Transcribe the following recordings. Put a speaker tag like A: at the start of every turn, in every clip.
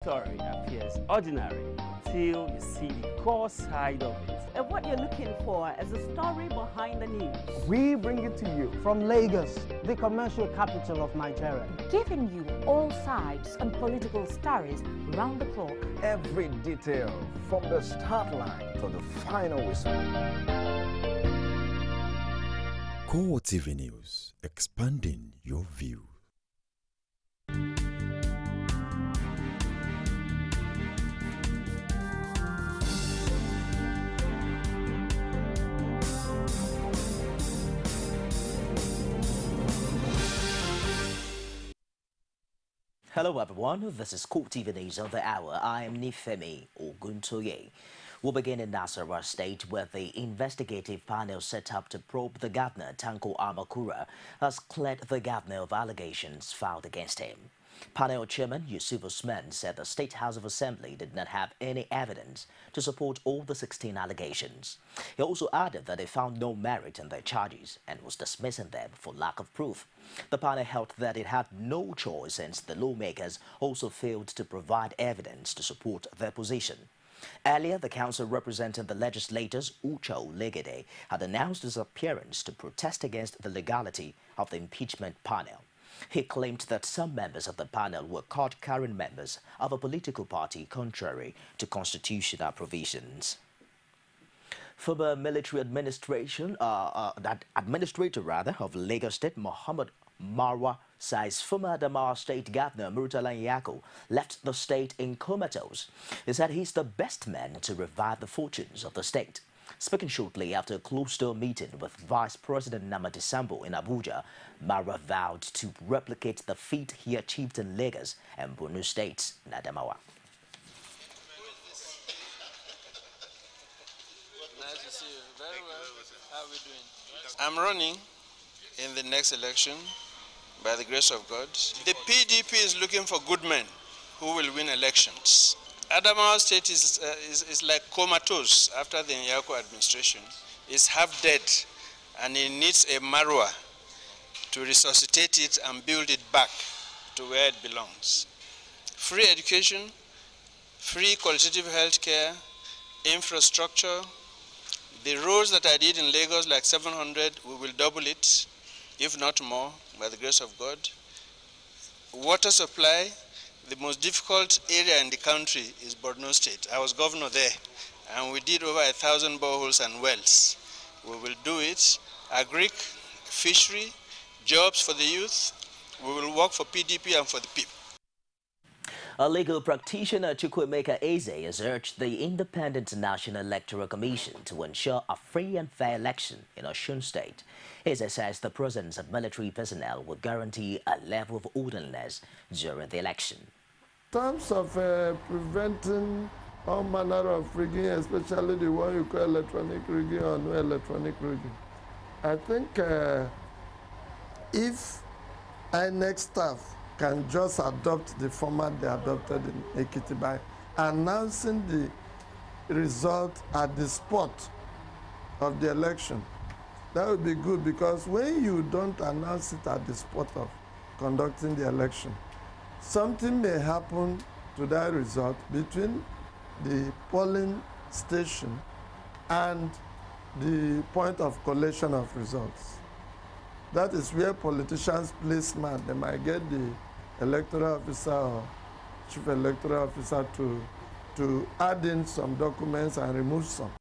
A: Story appears ordinary until you see the core side of it.
B: And what you're looking for is the story behind the news.
C: We bring it to you from Lagos, the commercial capital of Nigeria.
D: Giving you all sides and political stories round the clock.
E: Every detail from the start line to the final whistle.
F: CoreTV News, expanding your view.
G: Hello everyone, this is CoreTV News of the Hour. I am Nifemi Oguntoye. We'll begin in Nasarawa State, where the investigative panel set up to probe the governor, Tanko Amakura, has cleared the governor of allegations filed against him. Panel Chairman Yusuf Usman said the State House of Assembly did not have any evidence to support all the 16 allegations. He also added that they found no merit in their charges and was dismissing them for lack of proof. The panel held that it had no choice since the lawmakers also failed to provide evidence to support their position. Earlier, the council representing the legislators, Ucho Legede, had announced his appearance to protest against the legality of the impeachment panel. He claimed that some members of the panel were card-carrying members of a political party contrary to constitutional provisions. Former military administrator of Lagos State, Muhammad Marwa, says former Adamawa State Governor Murtala Nyako left the state in comatose. He said he's the best man to revive the fortunes of the state. Speaking shortly after a closed-door meeting with Vice President Namadi Sambo in Abuja, Marwa vowed to replicate the feat he achieved in Lagos and Borno states in Adamawa.
H: Nice to see you. Very well. How are we doing? I'm running in the next election by the grace of God. The PDP is looking for good men who will win elections. Adamawa State is like comatose after the Nyako administration. It's half dead, and it needs a Marwa to resuscitate it and build it back to where it belongs. Free education, free qualitative health care, infrastructure. The roads that I did in Lagos, like 700, we will double it, if not more, by the grace of God. Water supply. The most difficult area in the country is Borno State. I was governor there, and we did over 1,000 boreholes and wells. We will do it. Agric, fishery, jobs for the youth. We will work for PDP and for the people.
G: A legal practitioner, Chukwemeka Eze, has urged the Independent National Electoral Commission to ensure a free and fair election in Osun State. Eze says the presence of military personnel will guarantee a level of orderliness during the election.
I: In terms of preventing all manner of rigging, especially the one you call electronic rigging or no electronic rigging, I think if INEC staff can just adopt the format they adopted in Ekiti by announcing the result at the spot of the election, that would be good, because when you don't announce it at the spot of conducting the election, something may happen to that result between the polling station and the point of collation of results. That is where politicians play smart. They might get the electoral officer or chief electoral officer to add in some documents and remove some.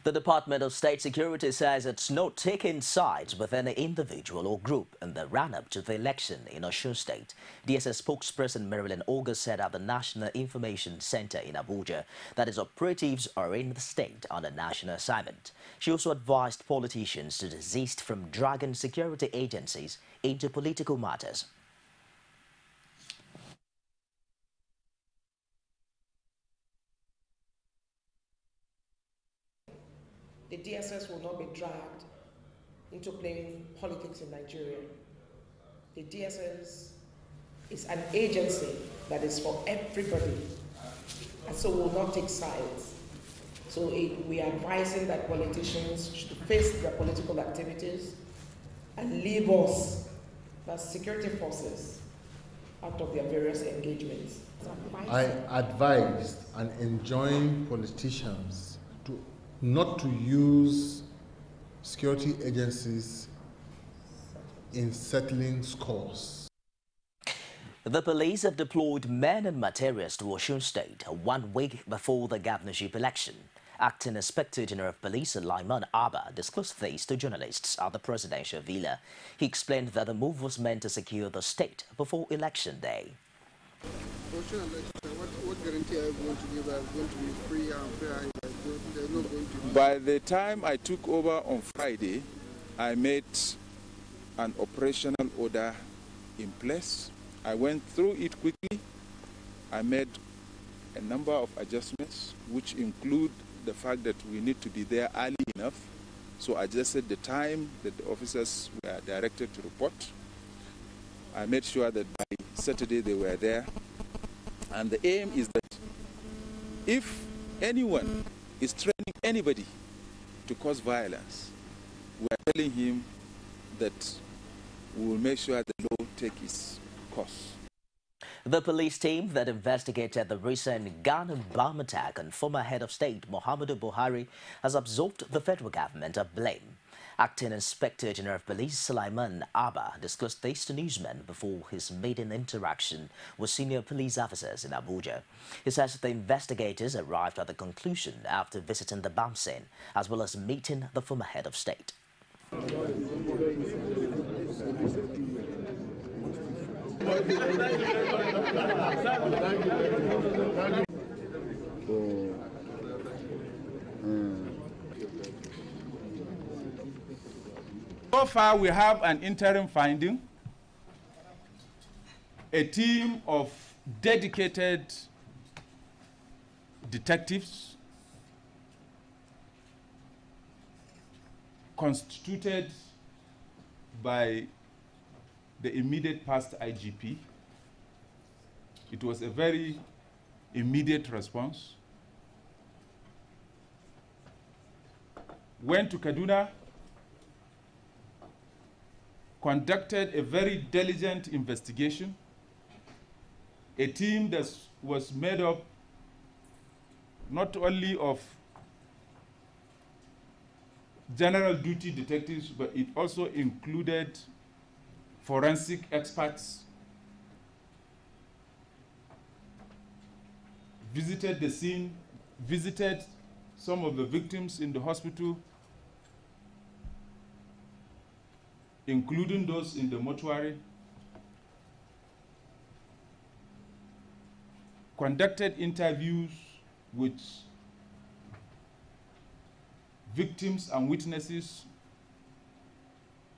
G: The Department of State Security says it's not taking sides with any individual or group in the run-up to the election in Osun State. DSS spokesperson Marilyn Oga said at the National Information Center in Abuja that its operatives are in the state on a national assignment. She also advised politicians to desist from dragging security agencies into political matters.
J: The DSS will not be dragged into playing politics in Nigeria. The DSS is an agency that is for everybody, and so will not take sides. So we are advising that politicians should face their political activities and leave us, as security forces, out of their various engagements.
K: I advised and enjoin politicians not to use security agencies in settling scores.
G: The police have deployed men and materials to Osun State 1 week before the governorship election. Acting Inspector General of Police Sulaiman Abba disclosed this to journalists at the presidential villa. He explained that the move was meant to secure the state before election day.
L: What guarantee are you going to give? Are you going to be free and fair? There's not going to be...
M: By the time I took over on Friday, I made an operational order in place. I went through it quickly. I made a number of adjustments, which include the fact that we need to be there early enough. So I adjusted the time that the officers were directed to report. I made sure that by Saturday they were there. And the aim is that if anyone is training anybody to cause violence, we are telling him that we will make sure the law takes its course.
G: The police team that investigated the recent gun bomb attack on former head of state Muhammadu Buhari has absolved the federal government of blame. Acting Inspector General of Police Sulaiman Abba disclosed this to newsmen before his maiden interaction with senior police officers in Abuja. He says the investigators arrived at the conclusion after visiting the bomb scene, as well as meeting the former head of state.
M: So far, we have an interim finding. A team of dedicated detectives constituted by the immediate past IGP. It was a very immediate response. Went to Kaduna, conducted a very diligent investigation. A team that was made up not only of general duty detectives, but it also included forensic experts, visited the scene, visited some of the victims in the hospital, including those in the mortuary, conducted interviews with victims and witnesses,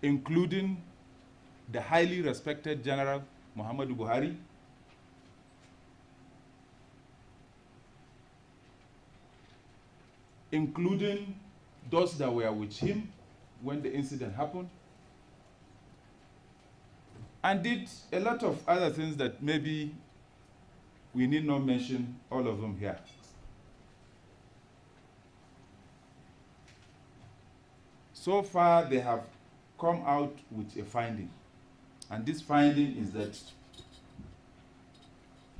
M: including the highly respected General Muhammadu Buhari, including those that were with him when the incident happened, and did a lot of other things that maybe we need not mention all of them here. So far, they have come out with a finding, and this finding is that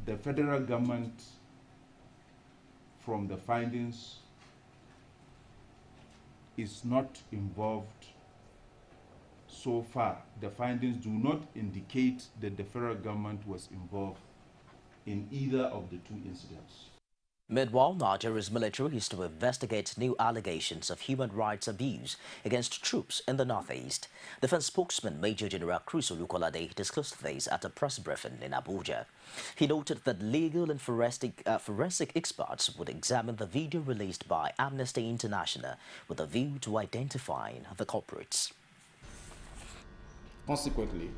M: the federal government, from the findings, is not involved. So far, the findings do not indicate that the federal government was involved in either of the two incidents.
G: Meanwhile, Nigeria's military is to investigate new allegations of human rights abuse against troops in the northeast. Defense spokesman Major General Chris Olukolade disclosed this at a press briefing in Abuja. He noted that legal and forensic experts would examine the video released by Amnesty International with a view to identifying the culprits.
N: Consequently,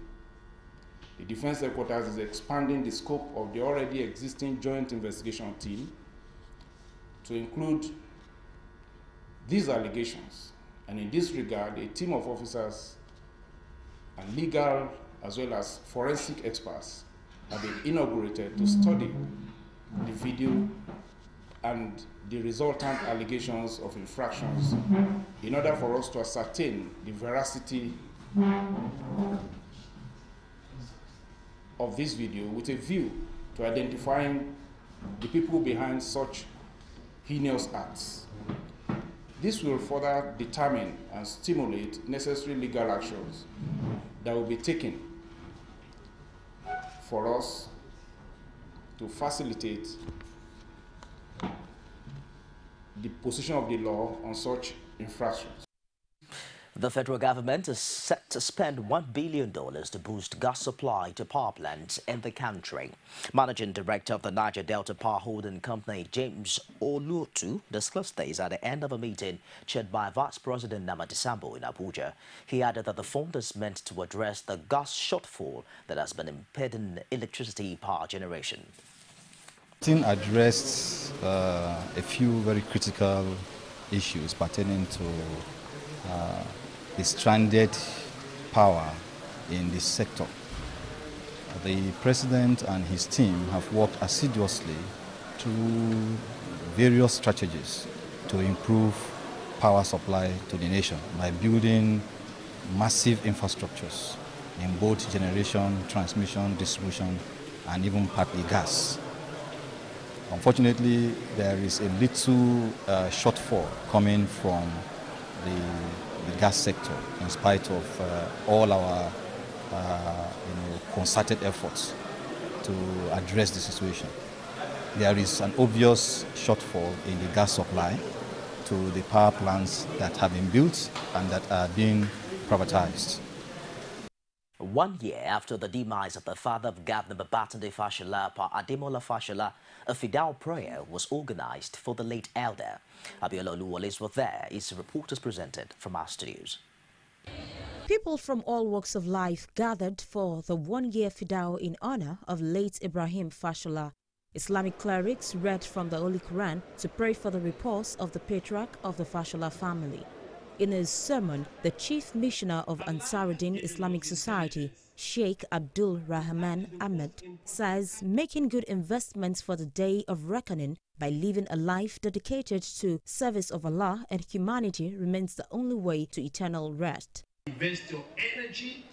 N: the Defense Headquarters is expanding the scope of the already existing Joint Investigation Team to include these allegations. And in this regard, a team of officers and legal as well as forensic experts have been inaugurated to study the video and the resultant allegations of infractions in order for us to ascertain the veracity of this video with a view to identifying the people behind such heinous acts. This will further determine and stimulate necessary legal actions that will be taken for us to facilitate the position of the law on such infractions.
G: The federal government is set to spend $1 billion to boost gas supply to power plants in the country. Managing Director of the Niger Delta Power Holding Company, James Oluotu, discussed this at the end of a meeting chaired by Vice President Namadi Sambo in Abuja. He added that the fund is meant to address the gas shortfall that has been impeding electricity power generation.
O: The meeting addressed a few very critical issues pertaining to the stranded power in this sector. The President and his team have worked assiduously through various strategies to improve power supply to the nation by building massive infrastructures in both generation, transmission, distribution, and even partly gas. Unfortunately, there is a little shortfall coming from the gas sector in spite of all our concerted efforts to address the situation. There is an obvious shortfall in the gas supply to the power plants that have been built and that are being privatized.
G: 1 year after the demise of the father of Governor Babatunde Fashola, Pa Ademola Fashola, a fidal prayer was organized for the late elder. Abiola Oluwole was there. His report is presented from our studios.
D: People from all walks of life gathered for the 1-year fidal in honor of late Ibrahim Fashola. Islamic clerics read from the Holy Quran to pray for the repose of the patriarch of the Fashola family. In his sermon, the chief missioner of Ansaruddin Islamic Society, Sheikh Abdul Rahman Ahmed, says making good investments for the day of reckoning by living a life dedicated to service of Allah and humanity remains the only way to eternal rest.
P: Invest your energy,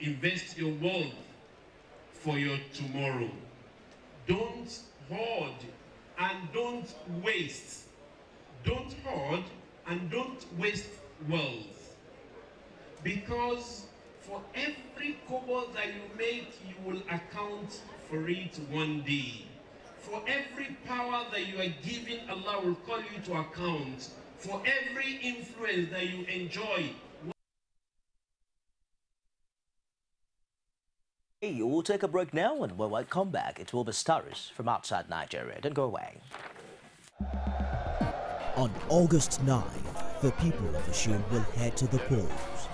P: invest your wealth for your tomorrow. Don't hoard and don't waste. Don't hoard and don't waste wealth. Because for every kobo that you make, you will account for it one day. For every power that you are giving, Allah will call you to account. For every influence that you enjoy.
G: We'll take a break now, and when we come back, it will be stories from outside Nigeria. Don't go away.
Q: On August 9th, the people of Osun will head to the polls.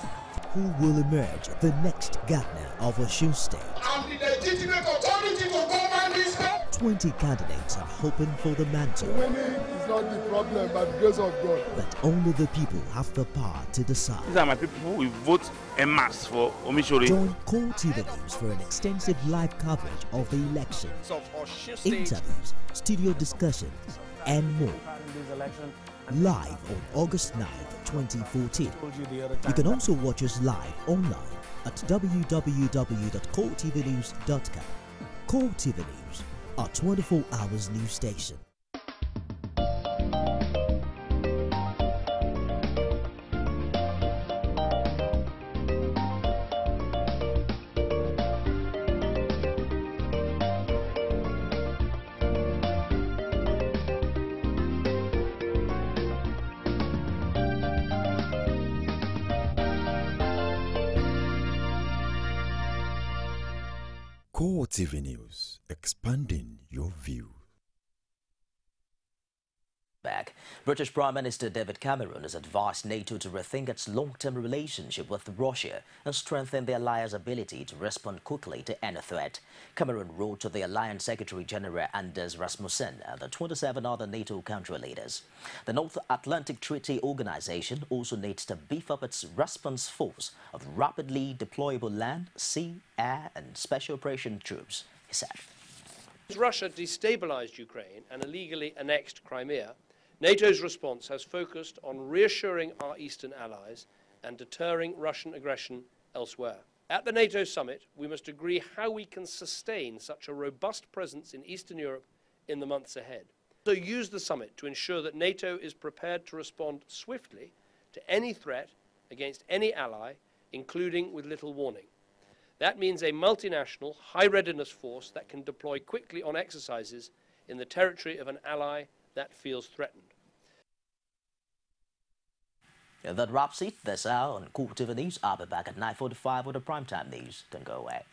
Q: Who will emerge the next governor of Osun State?
R: I'm the legitimate authority to govern this state.
Q: 20 candidates are hoping for the mantle.
L: Winning is not the problem, but the grace of God.
Q: But only the people have the power to decide.
A: These are my people who will vote en masse for Omishori.
Q: Join CoreTV News for an extensive live coverage of the elections, interviews, studio discussions, and more. Live on August 9th, 2014. You can also watch us live online at www.coretvnews.com. CoreTV News, our 24 hours news station.
F: CoreTV News, expanding your view.
G: Back. British Prime Minister David Cameron has advised NATO to rethink its long-term relationship with Russia and strengthen the alliance's ability to respond quickly to any threat. Cameron wrote to the Alliance Secretary General Anders Rasmussen and the 27 other NATO country leaders. The North Atlantic Treaty Organization also needs to beef up its response force of rapidly deployable land, sea, air and special operation troops, he said.
S: As Russia destabilized Ukraine and illegally annexed Crimea, NATO's response has focused on reassuring our eastern allies and deterring Russian aggression elsewhere. At the NATO summit, we must agree how we can sustain such a robust presence in Eastern Europe in the months ahead. So use the summit to ensure that NATO is prepared to respond swiftly to any threat against any ally, including with little warning. That means a multinational, high-readiness force that can deploy quickly on exercises in the territory of an ally that feels threatened.
G: That wraps it this hour on CoreTV News. I'll be back at 9:45 with the primetime news. Don't go away.